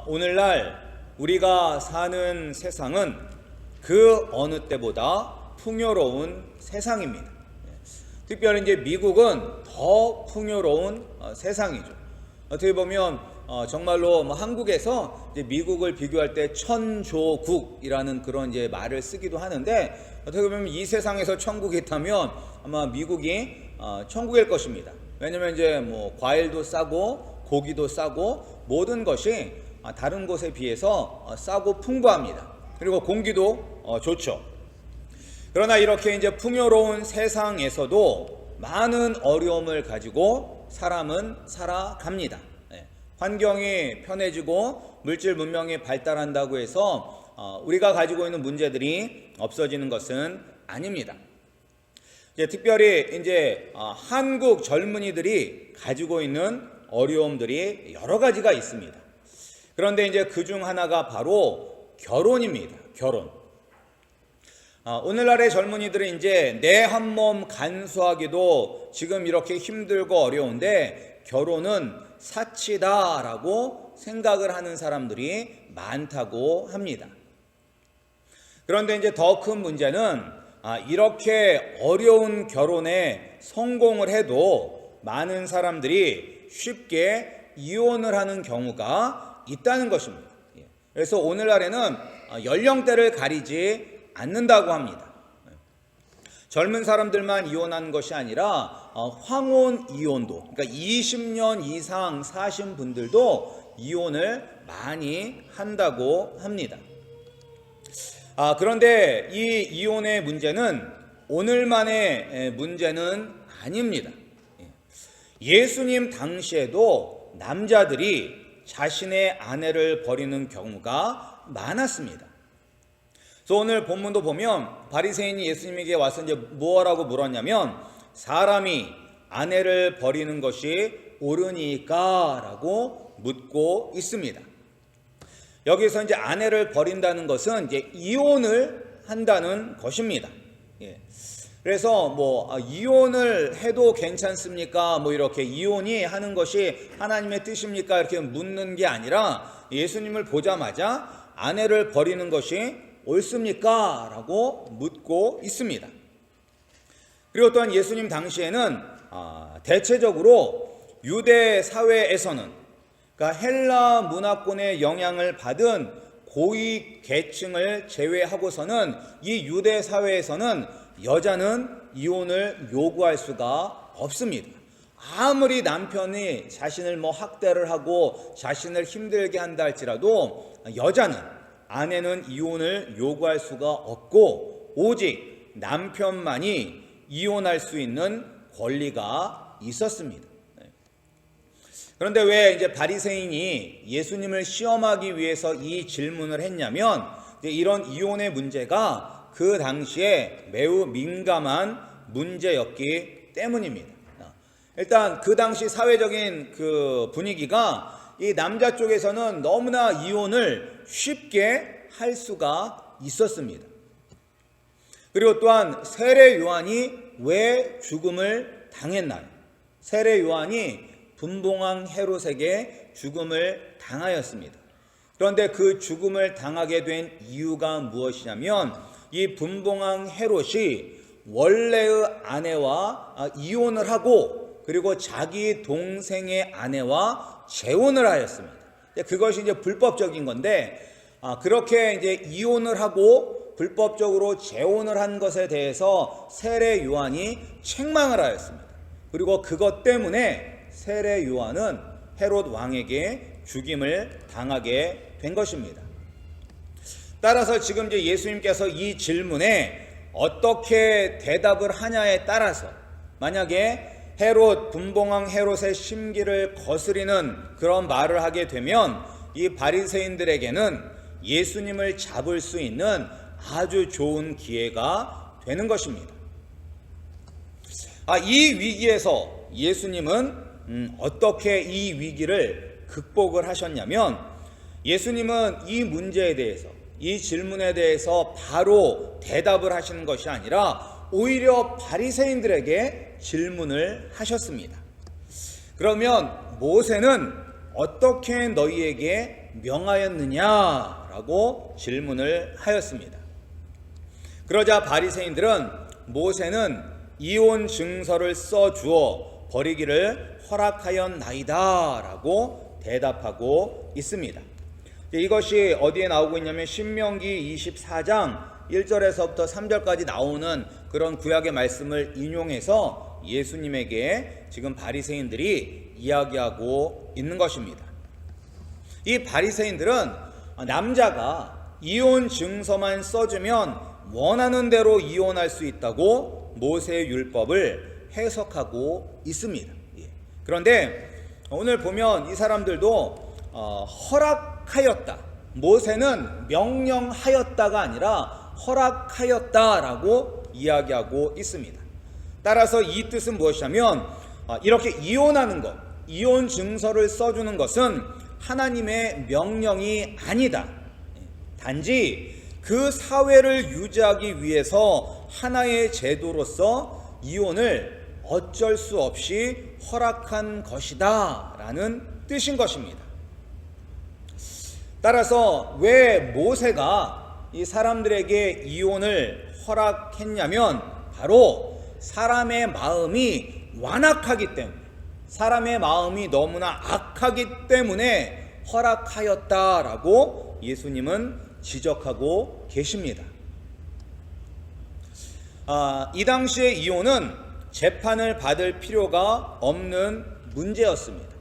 오늘날 우리가 사는 세상은 그 어느 때보다 풍요로운 세상입니다. 특별히 이제 미국은 더 풍요로운 세상이죠. 어떻게 보면 정말로 한국에서 이제 미국을 비교할 때 천조국이라는 그런 이제 말을 쓰기도 하는데, 어떻게 보면 이 세상에서 천국이 있다면 아마 미국이 천국일 것입니다. 왜냐면 이제 과일도 싸고 고기도 싸고 모든 것이 다른 곳에 비해서 싸고 풍부합니다. 그리고 공기도 좋죠. 그러나 이렇게 이제 풍요로운 세상에서도 많은 어려움을 가지고 사람은 살아갑니다. 환경이 편해지고 물질 문명이 발달한다고 해서 우리가 가지고 있는 문제들이 없어지는 것은 아닙니다. 특별히 이제 한국 젊은이들이 가지고 있는 어려움들이 여러 가지가 있습니다. 그런데 이제 그 중 하나가 바로 결혼입니다. 결혼. 오늘날의 젊은이들은 이제 내 한 몸 간수하기도 지금 이렇게 힘들고 어려운데 결혼은 사치다라고 생각을 하는 사람들이 많다고 합니다. 그런데 이제 더 큰 문제는 이렇게 어려운 결혼에 성공을 해도 많은 사람들이 쉽게 이혼을 하는 경우가 있다는 것입니다. 그래서 오늘날에는 연령대를 가리지 않는다고 합니다. 젊은 사람들만 이혼하는 것이 아니라 황혼 이혼도, 그러니까 20년 이상 사신 분들도 이혼을 많이 한다고 합니다. 그런데 이 이혼의 문제는 오늘만의 문제는 아닙니다. 예수님 당시에도 남자들이 자신의 아내를 버리는 경우가 많았습니다. 그래서 오늘 본문도 보면 바리새인이 예수님에게 와서 이제 뭐라고 물었냐면, 사람이 아내를 버리는 것이 옳으니까 라고 묻고 있습니다. 여기서 이제 아내를 버린다는 것은 이제 이혼을 한다는 것입니다. 그래서 이혼을 해도 괜찮습니까? 이렇게 이혼이 하는 것이 하나님의 뜻입니까? 이렇게 묻는 게 아니라 예수님을 보자마자 아내를 버리는 것이 옳습니까? 라고 묻고 있습니다. 그리고 또한 예수님 당시에는 대체적으로 유대 사회에서는, 그러니까 헬라 문화권의 영향을 받은 고위 계층을 제외하고서는 이 유대 사회에서는 여자는 이혼을 요구할 수가 없습니다. 아무리 남편이 자신을 학대를 하고 자신을 힘들게 한다 할지라도 여자는, 아내는 이혼을 요구할 수가 없고 오직 남편만이 이혼할 수 있는 권리가 있었습니다. 그런데 왜 이제 바리새인이 예수님을 시험하기 위해서 이 질문을 했냐면, 이런 이혼의 문제가 그 당시에 매우 민감한 문제였기 때문입니다. 일단 그 당시 사회적인 그 분위기가 이 남자 쪽에서는 너무나 이혼을 쉽게 할 수가 있었습니다. 그리고 또한 세례 요한이 왜 죽음을 당했나요? 세례 요한이 분봉왕 헤롯에게 죽음을 당하였습니다. 그런데 그 죽음을 당하게 된 이유가 무엇이냐면, 이 분봉왕 헤롯이 원래의 아내와 이혼을 하고 그리고 자기 동생의 아내와 재혼을 하였습니다. 그것이 이제 불법적인 건데, 그렇게 이제 이혼을 하고 불법적으로 재혼을 한 것에 대해서 세례 요한이 책망을 하였습니다. 그리고 그것 때문에 세례 요한은 헤롯 왕에게 죽임을 당하게 된 것입니다. 따라서 지금 이제 예수님께서 이 질문에 어떻게 대답을 하냐에 따라서, 만약에 헤롯, 분봉왕 헤롯의 심기를 거스리는 그런 말을 하게 되면 이 바리새인들에게는 예수님을 잡을 수 있는 아주 좋은 기회가 되는 것입니다. 이 위기에서 예수님은 어떻게 이 위기를 극복을 하셨냐면, 예수님은 이 문제에 대해서, 이 질문에 대해서 바로 대답을 하시는 것이 아니라 오히려 바리새인들에게 질문을 하셨습니다. 그러면 모세는 어떻게 너희에게 명하였느냐라고 질문을 하였습니다. 그러자 바리새인들은 모세는 이혼 증서를 써주어 버리기를 허락하였나이다라고 대답하고 있습니다. 이것이 어디에 나오고 있냐면 신명기 24장 1절에서부터 3절까지 나오는 그런 구약의 말씀을 인용해서 예수님에게 지금 바리새인들이 이야기하고 있는 것입니다. 이 바리새인들은 남자가 이혼 증서만 써주면 원하는 대로 이혼할 수 있다고 모세의 율법을 해석하고 있습니다. 그런데 오늘 보면 이 사람들도 허락하였다, 모세는 명령하였다가 아니라 허락하였다라고 이야기하고 있습니다. 따라서 이 뜻은 무엇이냐면 이렇게 이혼하는 것, 이혼 증서를 써주는 것은 하나님의 명령이 아니다. 단지 그 사회를 유지하기 위해서 하나의 제도로서 이혼을 어쩔 수 없이 허락한 것이다 라는 뜻인 것입니다. 따라서 왜 모세가 이 사람들에게 이혼을 허락했냐면 바로 사람의 마음이 완악하기 때문에, 사람의 마음이 너무나 악하기 때문에 허락하였다라고 예수님은 지적하고 계십니다. 이 당시의 이혼은 재판을 받을 필요가 없는 문제였습니다.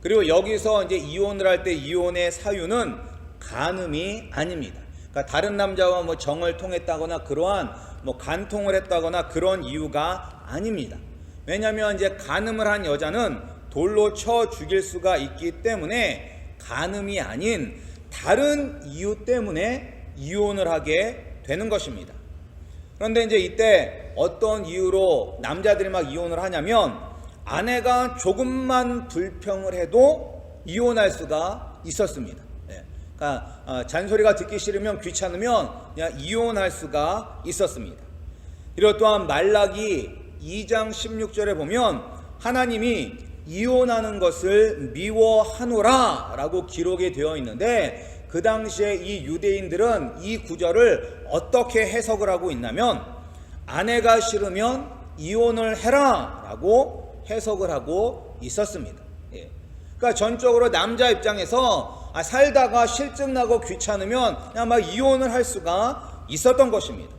그리고 여기서 이제 이혼을 할 때 이혼의 사유는 간음이 아닙니다. 그러니까 다른 남자와 뭐 정을 통했다거나 그러한 뭐 간통을 했다거나 그런 이유가 아닙니다. 왜냐하면 이제 간음을 한 여자는 돌로 쳐 죽일 수가 있기 때문에 간음이 아닌 다른 이유 때문에 이혼을 하게 되는 것입니다. 그런데 이제 이때 어떤 이유로 남자들이 막 이혼을 하냐면 아내가 조금만 불평을 해도 이혼할 수가 있었습니다. 그러니까 잔소리가 듣기 싫으면 귀찮으면 그냥 이혼할 수가 있었습니다. 그리고 또한 말라기 2장 16절에 보면 하나님이 이혼하는 것을 미워하노라 라고 기록이 되어 있는데 그 당시에 이 유대인들은 이 구절을 어떻게 해석을 하고 있냐면 아내가 싫으면 이혼을 해라 라고 해석을 하고 있었습니다. 그러니까 전적으로 남자 입장에서 살다가 실증나고 귀찮으면 그냥 막 이혼을 할 수가 있었던 것입니다.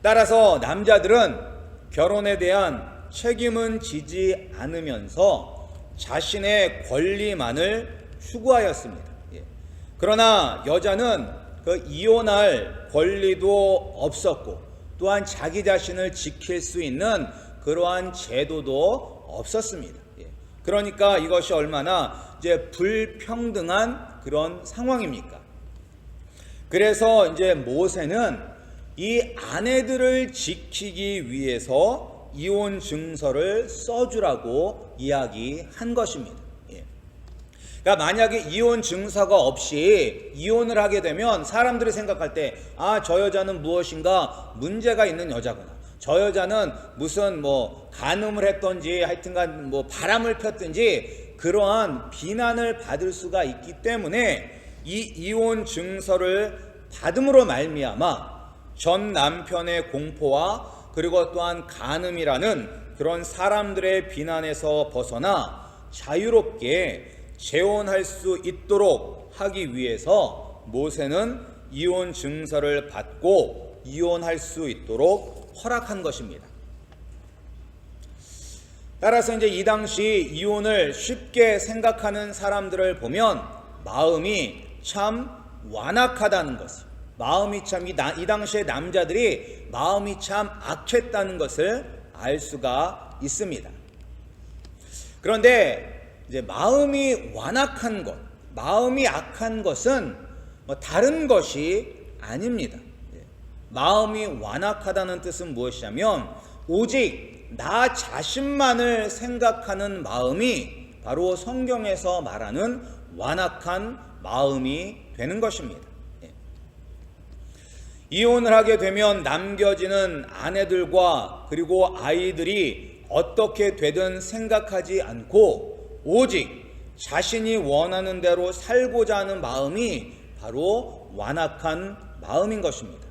따라서 남자들은 결혼에 대한 책임은 지지 않으면서 자신의 권리만을 추구하였습니다. 그러나 여자는 그 이혼할 권리도 없었고 또한 자기 자신을 지킬 수 있는 그러한 제도도 없었습니다. 그러니까 이것이 얼마나 이제 불평등한 그런 상황입니까? 그래서 이제 모세는 이 아내들을 지키기 위해서 이혼 증서를 써주라고 이야기한 것입니다. 그러니까 만약에 이혼 증서가 없이 이혼을 하게 되면 사람들이 생각할 때 저 여자는 무엇인가 문제가 있는 여자구나, 저 여자는 무슨 뭐 간음을 했던지 하여튼간 뭐 바람을 폈든지 그러한 비난을 받을 수가 있기 때문에 이 이혼 증서를 받음으로 말미암아 전 남편의 공포와 그리고 또한 간음이라는 그런 사람들의 비난에서 벗어나 자유롭게 재혼할 수 있도록 하기 위해서 모세는 이혼 증서를 받고 이혼할 수 있도록 허락한 것입니다. 따라서 이제 이 당시 이혼을 쉽게 생각하는 사람들을 보면 마음이 참 완악하다는 것을, 마음이 참 이 당시의 남자들이 마음이 참 악했다는 것을 알 수가 있습니다. 그런데 이제 마음이 완악한 것, 마음이 악한 것은 다른 것이 아닙니다. 마음이 완악하다는 뜻은 무엇이냐면 오직 나 자신만을 생각하는 마음이 바로 성경에서 말하는 완악한 마음이 되는 것입니다. 이혼을 하게 되면 남겨지는 아내들과 그리고 아이들이 어떻게 되든 생각하지 않고 오직 자신이 원하는 대로 살고자 하는 마음이 바로 완악한 마음인 것입니다.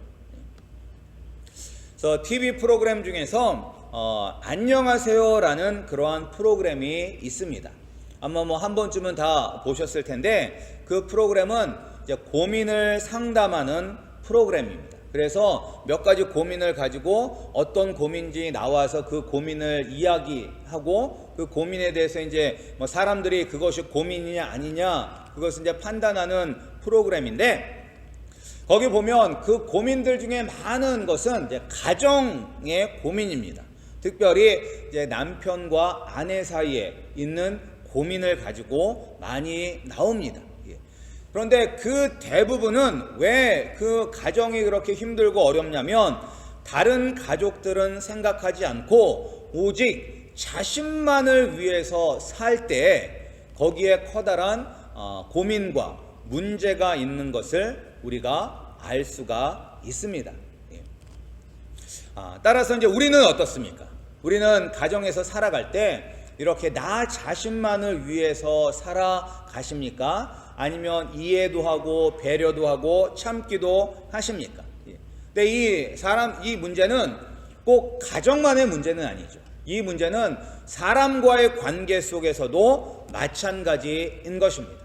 그래서 TV 프로그램 중에서 안녕하세요라는 그러한 프로그램이 있습니다. 아마 한 번쯤은 다 보셨을 텐데, 그 프로그램은 이제 고민을 상담하는 프로그램입니다. 그래서 몇 가지 고민을 가지고 어떤 고민인지 나와서 그 고민을 이야기하고, 그 고민에 대해서 이제 사람들이 그것이 고민이냐 아니냐 그것을 이제 판단하는 프로그램인데, 거기 보면 그 고민들 중에 많은 것은 이제 가정의 고민입니다. 특별히 이제 남편과 아내 사이에 있는 고민을 가지고 많이 나옵니다. 그런데 그 대부분은 왜 그 가정이 그렇게 힘들고 어렵냐면, 다른 가족들은 생각하지 않고 오직 자신만을 위해서 살 때 거기에 커다란 고민과 문제가 있는 것을 우리가 알 수가 있습니다. 따라서 이제 우리는 어떻습니까? 우리는 가정에서 살아갈 때 이렇게 나 자신만을 위해서 살아가십니까? 아니면 이해도 하고 배려도 하고 참기도 하십니까? 근데 이 문제는 꼭 가정만의 문제는 아니죠. 이 문제는 사람과의 관계 속에서도 마찬가지인 것입니다.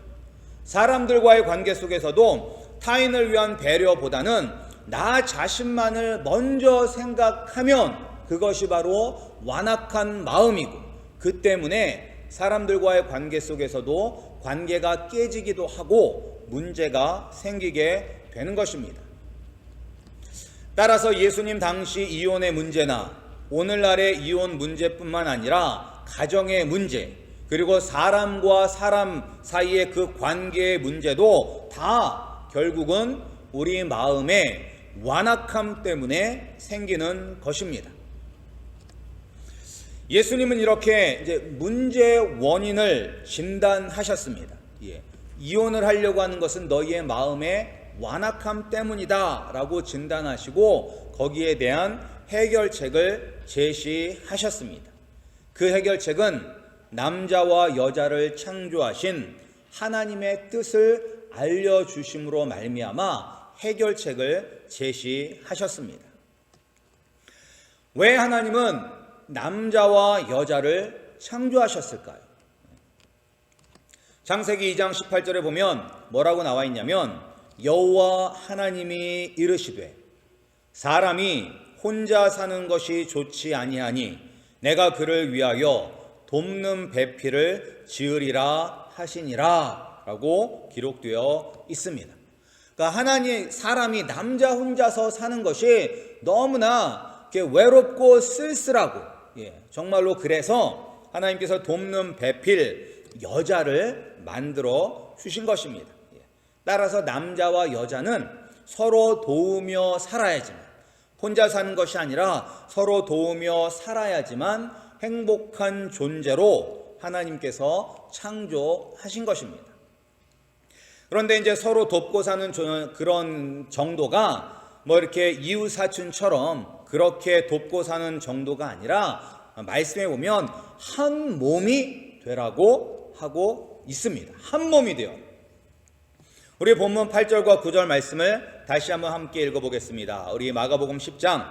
사람들과의 관계 속에서도 타인을 위한 배려보다는 나 자신만을 먼저 생각하면 그것이 바로 완악한 마음이고, 그 때문에 사람들과의 관계 속에서도 관계가 깨지기도 하고 문제가 생기게 되는 것입니다. 따라서 예수님 당시 이혼의 문제나 오늘날의 이혼 문제뿐만 아니라 가정의 문제, 그리고 사람과 사람 사이의 그 관계의 문제도 다 결국은 우리 마음의 완악함 때문에 생기는 것입니다. 예수님은 이렇게 이제 문제의 원인을 진단하셨습니다. 이혼을 하려고 하는 것은 너희의 마음의 완악함 때문이다 라고 진단하시고, 거기에 대한 해결책을 제시하셨습니다. 그 해결책은 남자와 여자를 창조하신 하나님의 뜻을 알려주심으로 말미암아 해결책을 제시하셨습니다. 왜 하나님은 남자와 여자를 창조하셨을까요? 창세기 2장 18절에 보면 뭐라고 나와 있냐면, 여호와 하나님이 이르시되 사람이 혼자 사는 것이 좋지 아니하니 내가 그를 위하여 돕는 배필을 지으리라 하시니라 라고 기록되어 있습니다. 그러니까 사람이 남자 혼자서 사는 것이 너무나 외롭고 쓸쓸하고, 정말로 그래서 하나님께서 돕는 배필 여자를 만들어 주신 것입니다. 따라서 남자와 여자는 서로 도우며 살아야지만, 혼자 사는 것이 아니라 서로 도우며 살아야지만 행복한 존재로 하나님께서 창조하신 것입니다. 그런데 이제 서로 돕고 사는 그런 정도가 이렇게 이웃사촌처럼 그렇게 돕고 사는 정도가 아니라, 말씀에 보면 한 몸이 되라고 하고 있습니다. 한 몸이 되어. 우리 본문 8절과 9절 말씀을 다시 한번 함께 읽어보겠습니다. 우리 마가복음 10장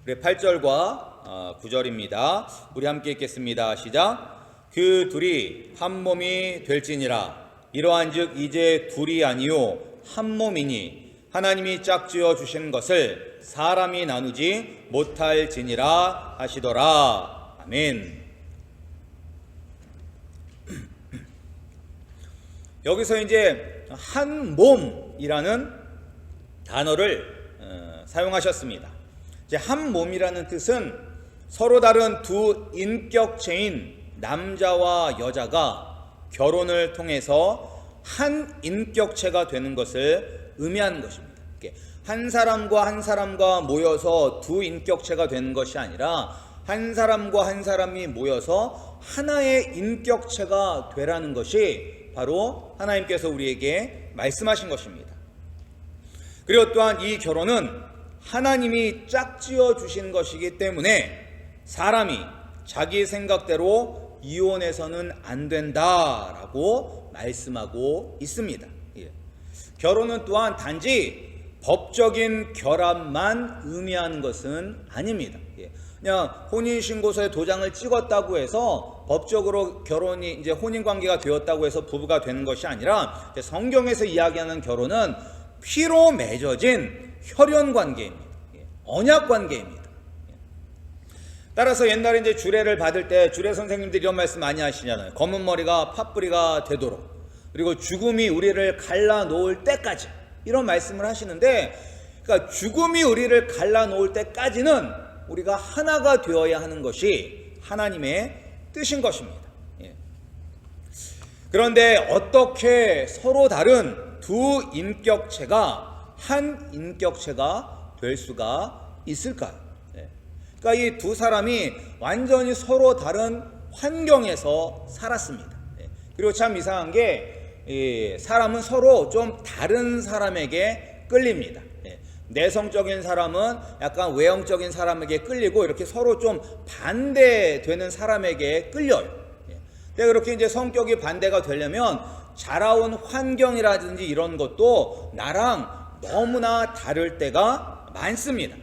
우리 8절과 9절입니다. 우리 함께 읽겠습니다. 시작. 그 둘이 한 몸이 될지니라. 이러한즉 이제 둘이 아니요 한 몸이니 하나님이 짝지어 주신 것을 사람이 나누지 못할지니라 하시더라. 아멘. 여기서 이제 한 몸이라는 단어를 사용하셨습니다. 이제 한 몸이라는 뜻은 서로 다른 두 인격체인 남자와 여자가 결혼을 통해서 한 인격체가 되는 것을 의미하는 것입니다. 한 사람과 한 사람과 모여서 두 인격체가 되는 것이 아니라 한 사람과 한 사람이 모여서 하나의 인격체가 되라는 것이 바로 하나님께서 우리에게 말씀하신 것입니다. 그리고 또한 이 결혼은 하나님이 짝지어 주신 것이기 때문에 사람이 자기 생각대로 이혼해서는 안 된다라고 말씀하고 있습니다. 예. 결혼은 또한 단지 법적인 결합만 의미하는 것은 아닙니다. 예. 그냥 혼인신고서에 도장을 찍었다고 해서 법적으로 결혼이 이제 혼인관계가 되었다고 해서 부부가 되는 것이 아니라 성경에서 이야기하는 결혼은 피로 맺어진 혈연관계입니다. 예. 언약관계입니다. 예. 따라서 옛날에 이제 주례를 받을 때 주례 선생님들이 이런 말씀 많이 하시잖아요. 검은 머리가 팥뿌리가 되도록, 그리고 죽음이 우리를 갈라놓을 때까지, 이런 말씀을 하시는데, 그러니까 죽음이 우리를 갈라놓을 때까지는 우리가 하나가 되어야 하는 것이 하나님의 뜻인 것입니다. 예. 그런데 어떻게 서로 다른 두 인격체가 한 인격체가 될 수가 있을까요? 예. 그러니까 이 두 사람이 완전히 서로 다른 환경에서 살았습니다. 예. 그리고 참 이상한 게 사람은 서로 좀 다른 사람에게 끌립니다. 예. 내성적인 사람은 약간 외형적인 사람에게 끌리고, 이렇게 서로 좀 반대되는 사람에게 끌려요. 예. 근데 그렇게 이제 성격이 반대가 되려면 자라온 환경이라든지 이런 것도 나랑 너무나 다를 때가 많습니다.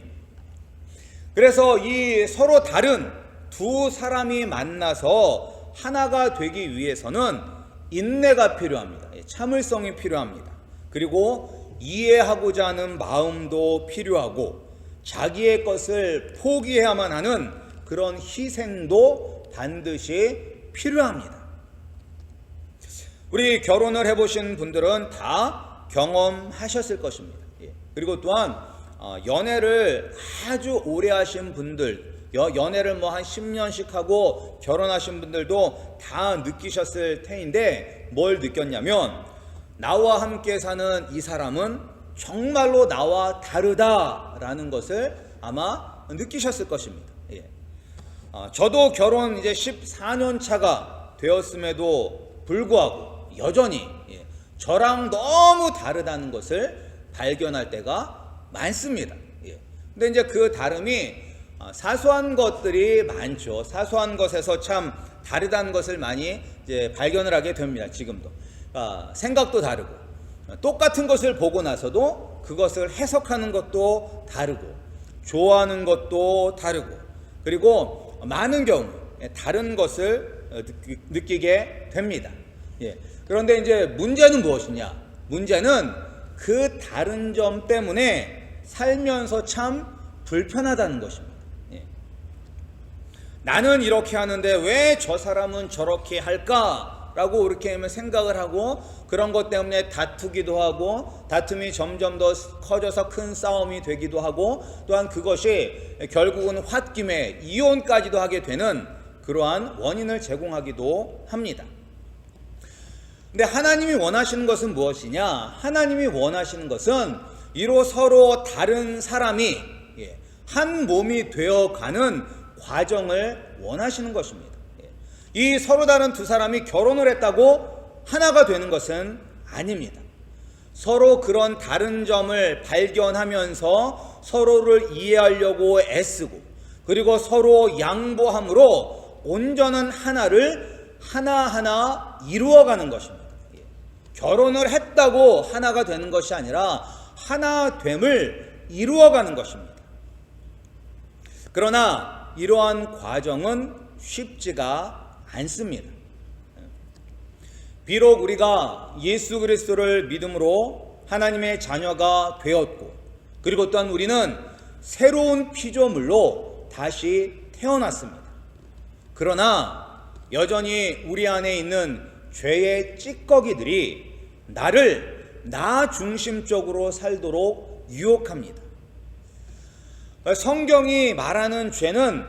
그래서 이 서로 다른 두 사람이 만나서 하나가 되기 위해서는 인내가 필요합니다. 참을성이 필요합니다. 그리고 이해하고자 하는 마음도 필요하고, 자기의 것을 포기해야만 하는 그런 희생도 반드시 필요합니다. 우리 결혼을 해보신 분들은 다 경험하셨을 것입니다. 그리고 또한 연애를 아주 오래 하신 분들, 연애를 뭐 한 10년씩 하고 결혼하신 분들도 다 느끼셨을 테인데, 뭘 느꼈냐면 나와 함께 사는 이 사람은 정말로 나와 다르다라는 것을 아마 느끼셨을 것입니다. 예. 저도 결혼 이제 14년 차가 되었음에도 불구하고 여전히 저랑 너무 다르다는 것을 발견할 때가 많습니다. 예. 근데 이제 그 다름이 사소한 것들이 많죠. 사소한 것에서 참 다르다는 것을 많이 이제 발견을 하게 됩니다. 지금도 생각도 다르고, 똑같은 것을 보고 나서도 그것을 해석하는 것도 다르고, 좋아하는 것도 다르고, 그리고 많은 경우 다른 것을 느끼게 됩니다. 예. 그런데 이제 문제는 무엇이냐? 문제는 그 다른 점 때문에 살면서 참 불편하다는 것입니다. 예. 나는 이렇게 하는데 왜 저 사람은 저렇게 할까라고 이렇게 생각을 하고, 그런 것 때문에 다투기도 하고, 다툼이 점점 더 커져서 큰 싸움이 되기도 하고, 또한 그것이 결국은 홧김에 이혼까지도 하게 되는 그러한 원인을 제공하기도 합니다. 근데 하나님이 원하시는 것은 무엇이냐? 하나님이 원하시는 것은 이로 서로 다른 사람이 한 몸이 되어가는 과정을 원하시는 것입니다. 이 서로 다른 두 사람이 결혼을 했다고 하나가 되는 것은 아닙니다. 서로 그런 다른 점을 발견하면서 서로를 이해하려고 애쓰고, 그리고 서로 양보함으로 온전한 하나를 하나하나 이루어가는 것입니다. 결혼을 했다고 하나가 되는 것이 아니라 하나됨을 이루어가는 것입니다. 그러나 이러한 과정은 쉽지가 않습니다. 비록 우리가 예수 그리스도를 믿음으로 하나님의 자녀가 되었고, 그리고 또한 우리는 새로운 피조물로 다시 태어났습니다. 그러나 여전히 우리 안에 있는 죄의 찌꺼기들이 나를 나 중심적으로 살도록 유혹합니다. 성경이 말하는 죄는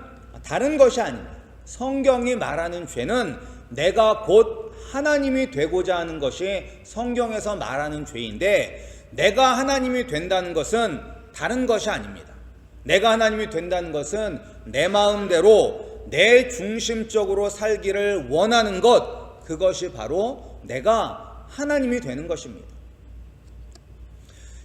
다른 것이 아닙니다. 성경이 말하는 죄는 내가 곧 하나님이 되고자 하는 것이 성경에서 말하는 죄인데, 내가 하나님이 된다는 것은 다른 것이 아닙니다. 내가 하나님이 된다는 것은 내 마음대로 내 중심적으로 살기를 원하는 것, 그것이 바로 내가 하나님이 되는 것입니다.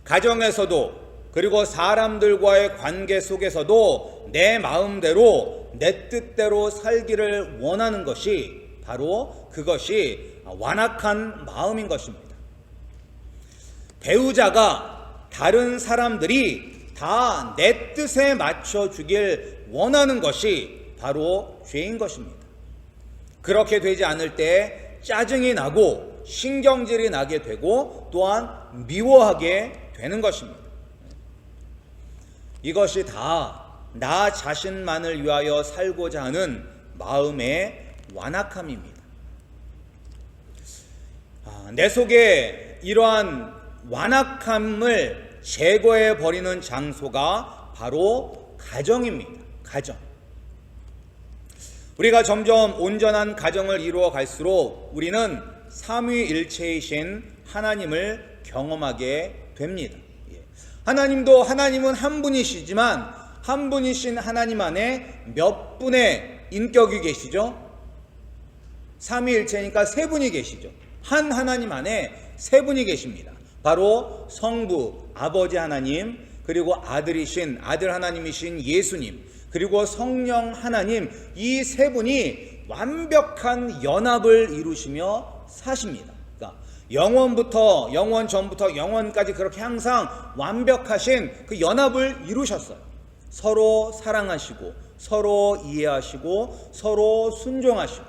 가정에서도, 그리고 사람들과의 관계 속에서도 내 마음대로 내 뜻대로 살기를 원하는 것이 바로 그것이 완악한 마음인 것입니다. 배우자가 다른 사람들이 다 내 뜻에 맞춰 주길 원하는 것이 바로 죄인 것입니다. 그렇게 되지 않을 때 짜증이 나고 신경질이 나게 되고 또한 미워하게 되는 것입니다. 이것이 다 나 자신만을 위하여 살고자 하는 마음의 완악함입니다. 내 속에 이러한 완악함을 제거해 버리는 장소가 바로 가정입니다. 가정. 우리가 점점 온전한 가정을 이루어 갈수록 우리는 삼위일체이신 하나님을 경험하게 됩니다. 하나님은 한 분이시지만 한 분이신 하나님 안에 몇 분의 인격이 계시죠? 삼위일체니까 세 분이 계시죠. 한 하나님 안에 세 분이 계십니다. 바로 성부, 아버지 하나님, 그리고 아들 하나님이신 예수님, 그리고 성령 하나님, 이 세 분이 완벽한 연합을 이루시며 사십니다. 그러니까 영원 전부터 영원까지 그렇게 항상 완벽하신 그 연합을 이루셨어요. 서로 사랑하시고 서로 이해하시고 서로 순종하시고,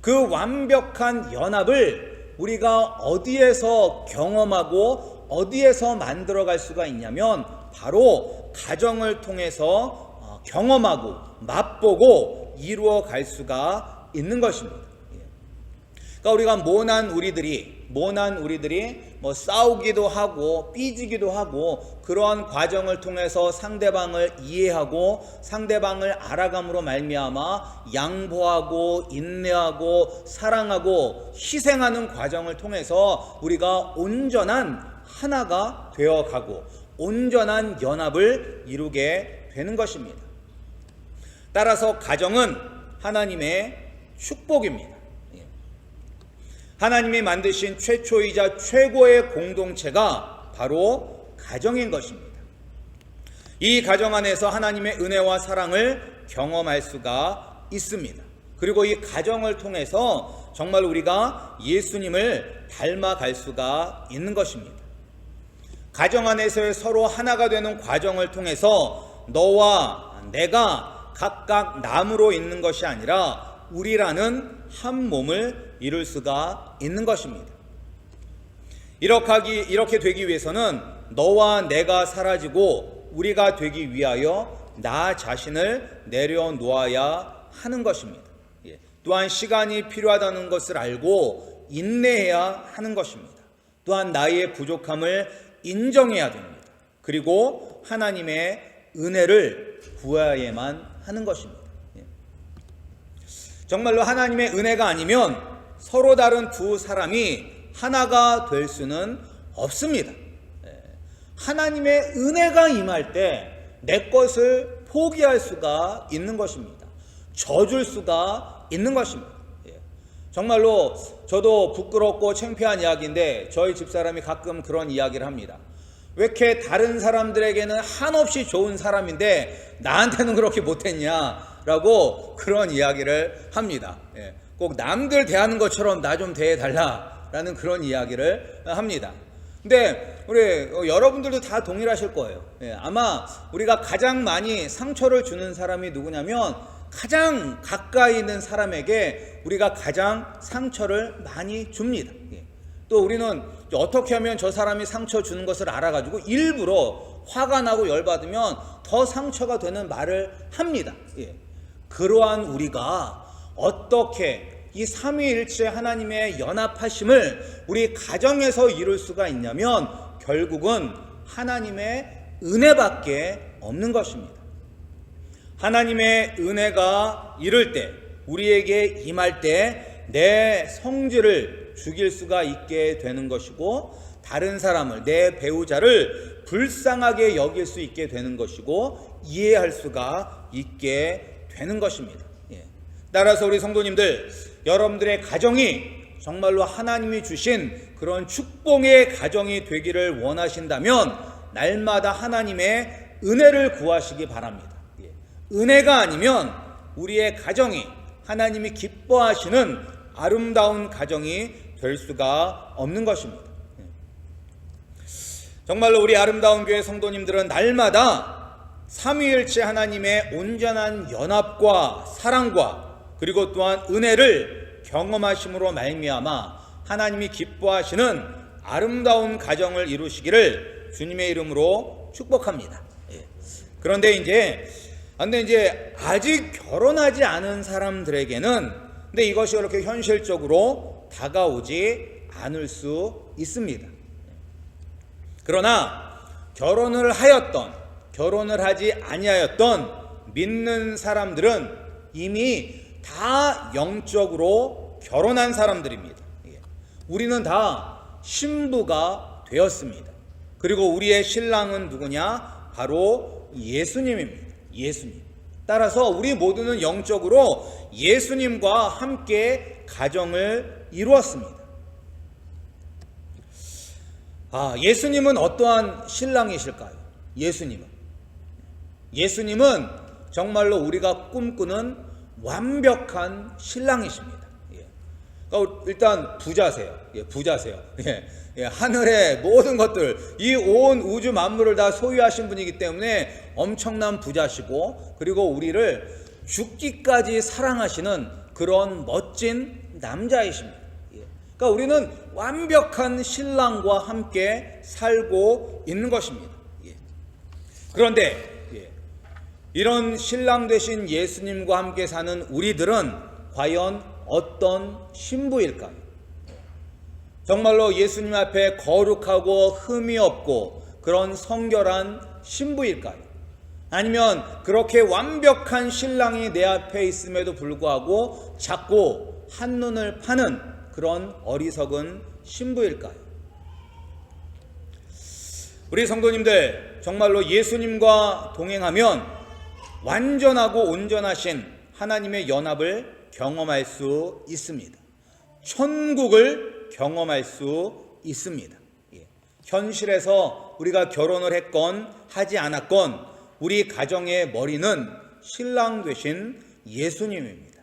그 완벽한 연합을 우리가 어디에서 경험하고 어디에서 만들어갈 수가 있냐면 바로 가정을 통해서 경험하고 맛보고 이루어갈 수가 있는 것입니다. 그러니까 우리가 모난 우리들이 뭐 싸우기도 하고 삐지기도 하고 그러한 과정을 통해서 상대방을 이해하고 상대방을 알아감으로 말미암아 양보하고 인내하고 사랑하고 희생하는 과정을 통해서 우리가 온전한 하나가 되어가고 온전한 연합을 이루게 되는 것입니다. 따라서 가정은 하나님의 축복입니다. 하나님이 만드신 최초이자 최고의 공동체가 바로 가정인 것입니다. 이 가정 안에서 하나님의 은혜와 사랑을 경험할 수가 있습니다. 그리고 이 가정을 통해서 정말 우리가 예수님을 닮아갈 수가 있는 것입니다. 가정 안에서의 서로 하나가 되는 과정을 통해서 너와 내가 각각 남으로 있는 것이 아니라 우리라는 한 몸을 이룰 수가 있는 것입니다. 이렇게 되기 위해서는 너와 내가 사라지고 우리가 되기 위하여 나 자신을 내려놓아야 하는 것입니다. 또한 시간이 필요하다는 것을 알고 인내해야 하는 것입니다. 또한 나의 부족함을 인정해야 됩니다. 그리고 하나님의 은혜를 구해야만 하는 것입니다. 정말로 하나님의 은혜가 아니면 서로 다른 두 사람이 하나가 될 수는 없습니다. 하나님의 은혜가 임할 때 내 것을 포기할 수가 있는 것입니다. 져줄 수가 있는 것입니다. 정말로 저도 부끄럽고 창피한 이야기인데 저희 집사람이 가끔 그런 이야기를 합니다. 왜 이렇게 다른 사람들에게는 한없이 좋은 사람인데 나한테는 그렇게 못했냐라고 그런 이야기를 합니다. 꼭 남들 대하는 것처럼 나 좀 대해달라라는 그런 이야기를 합니다. 근데 우리 여러분들도 다 동일하실 거예요. 아마 우리가 가장 많이 상처를 주는 사람이 누구냐면 가장 가까이 있는 사람에게 우리가 가장 상처를 많이 줍니다. 또 우리는 어떻게 하면 저 사람이 상처 주는 것을 알아가지고 일부러 화가 나고 열받으면 더 상처가 되는 말을 합니다. 그러한 우리가 어떻게 이 삼위일체 하나님의 연합하심을 우리 가정에서 이룰 수가 있냐면 결국은 하나님의 은혜밖에 없는 것입니다. 하나님의 은혜가 이룰 때, 우리에게 임할 때 내 성질을 죽일 수가 있게 되는 것이고 다른 사람을, 내 배우자를 불쌍하게 여길 수 있게 되는 것이고 이해할 수가 있게 되는 것입니다. 따라서 우리 성도님들, 여러분들의 가정이 정말로 하나님이 주신 그런 축복의 가정이 되기를 원하신다면 날마다 하나님의 은혜를 구하시기 바랍니다. 은혜가 아니면 우리의 가정이 하나님이 기뻐하시는 아름다운 가정이 될 수가 없는 것입니다. 정말로 우리 아름다운 교회 성도님들은 날마다 삼위일체 하나님의 온전한 연합과 사랑과 그리고 또한 은혜를 경험하심으로 말미암아 하나님이 기뻐하시는 아름다운 가정을 이루시기를 주님의 이름으로 축복합니다. 그런데 이제 아직 결혼하지 않은 사람들에게는 근데 이것이 그렇게 현실적으로 다가오지 않을 수 있습니다. 그러나 결혼을 하였던 결혼을 하지 아니하였던 믿는 사람들은 이미 다 영적으로 결혼한 사람들입니다. 우리는 다 신부가 되었습니다. 그리고 우리의 신랑은 누구냐? 바로 예수님입니다. 예수님. 따라서 우리 모두는 영적으로 예수님과 함께 가정을 이루었습니다. 예수님은 어떠한 신랑이실까요? 예수님은 정말로 우리가 꿈꾸는 완벽한 신랑이십니다. 일단 부자세요. 부자세요. 하늘의 모든 것들, 이 온 우주 만물을 다 소유하신 분이기 때문에 엄청난 부자시고, 그리고 우리를 죽기까지 사랑하시는 그런 멋진 남자이십니다. 그러니까 우리는 완벽한 신랑과 함께 살고 있는 것입니다. 그런데 이런 신랑 되신 예수님과 함께 사는 우리들은 과연 어떤 신부일까요? 정말로 예수님 앞에 거룩하고 흠이 없고 그런 성결한 신부일까요? 아니면 그렇게 완벽한 신랑이 내 앞에 있음에도 불구하고 자꾸 한눈을 파는 그런 어리석은 신부일까요? 우리 성도님들, 정말로 예수님과 동행하면 완전하고 온전하신 하나님의 연합을 경험할 수 있습니다. 천국을 경험할 수 있습니다. 현실에서 우리가 결혼을 했건 하지 않았건 우리 가정의 머리는 신랑 되신 예수님입니다.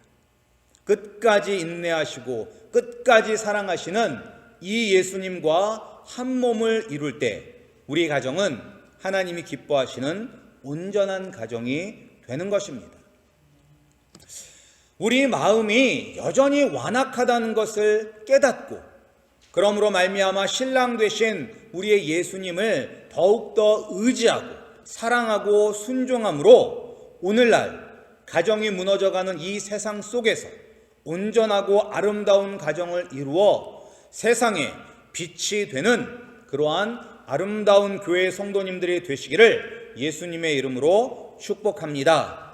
끝까지 인내하시고 끝까지 사랑하시는 이 예수님과 한 몸을 이룰 때 우리 가정은 하나님이 기뻐하시는 온전한 가정이 되는 것입니다. 우리 마음이 여전히 완악하다는 것을 깨닫고 그러므로 말미암아 신랑 되신 우리의 예수님을 더욱더 의지하고 사랑하고 순종함으로 오늘날 가정이 무너져가는 이 세상 속에서 온전하고 아름다운 가정을 이루어 세상에 빛이 되는 그러한 아름다운 교회 성도님들이 되시기를 예수님의 이름으로 축복합니다.